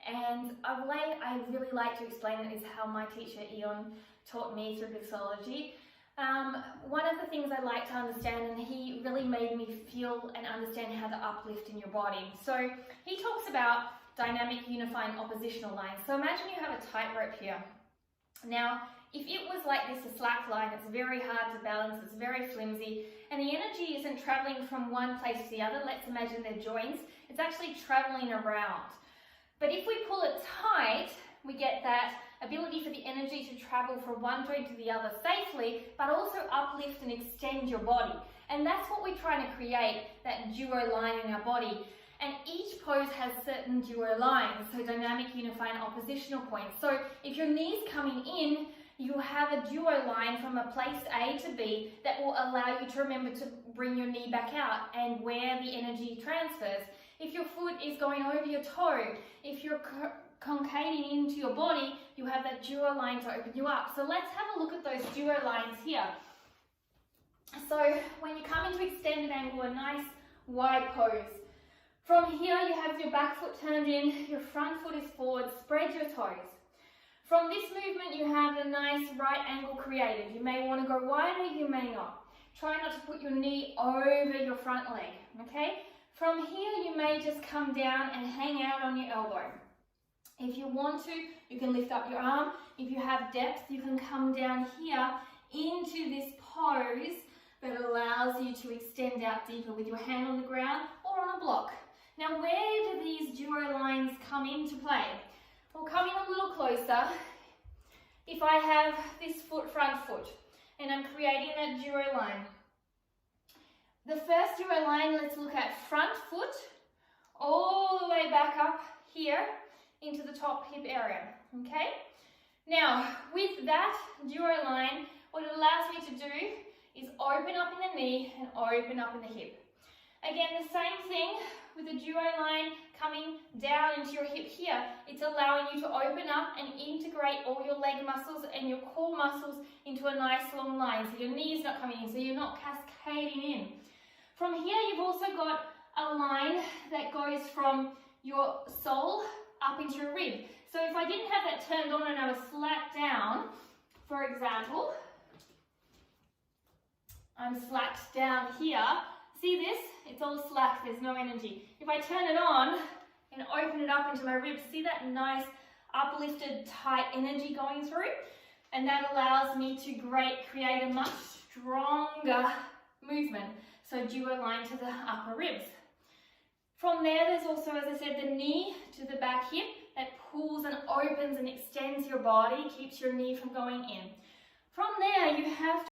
And a way I really like to explain it is how my teacher Eon taught me through mixology. One of the things I like to understand, and he really made me feel and understand how to uplift in your body. So he talks about dynamic, unifying, oppositional lines. So imagine you have a tightrope here. Now, if it was like this, a slack line, it's very hard to balance, it's very flimsy, and the energy isn't traveling from one place to the other. Let's imagine they're joints. It's actually traveling around. But if we pull it tight, we get that ability for the energy to travel from one joint to the other safely, but also uplift and extend your body. And that's what we're trying to create, that duo line in our body. And each pose has certain duo lines, so dynamic, unifying, oppositional points. So if your knee's coming in, you have a duo line from a place A to B that will allow you to remember to bring your knee back out and where the energy transfers. If your foot is going over your toe, if you're concaving into your body, you have that duo line to open you up. So let's have a look at those duo lines here. So when you come into extended angle, a nice wide pose. From here, you have your back foot turned in, your front foot is forward, spread your toes. From this movement, you have a nice right angle created. You may want to go wider, you may not. Try not to put your knee over your front leg, okay? From here, you may just come down and hang out on your elbow. If you want to, you can lift up your arm. If you have depth, you can come down here into this pose that allows you to extend out deeper with your hand on the ground or on a block. Now, where do these duo lines come into play? Well, coming a little closer, if I have this front foot, and I'm creating that duo line. The first duo line, let's look at front foot, all the way back up here into the top hip area, okay? Now, with that duo line, what it allows me to do is open up in the knee and open up in the hip. Again, the same thing with the duo line coming down into your hip here. It's allowing you to open up and integrate all your leg muscles and your core muscles into a nice long line. So your knee's not coming in, so you're not cascading in. From here, you've also got a line that goes from your sole up into your rib. So if I didn't have that turned on and I was slacked down, for example, I'm slacked down here. See this? It's all slack, there's no energy. If I turn it on and open it up into my ribs, see that nice uplifted, tight energy going through? And that allows me to create a much stronger movement. So duo line to the upper ribs. From there, there's also, as I said, the knee to the back hip that pulls and opens and extends your body, keeps your knee from going in. From there, you have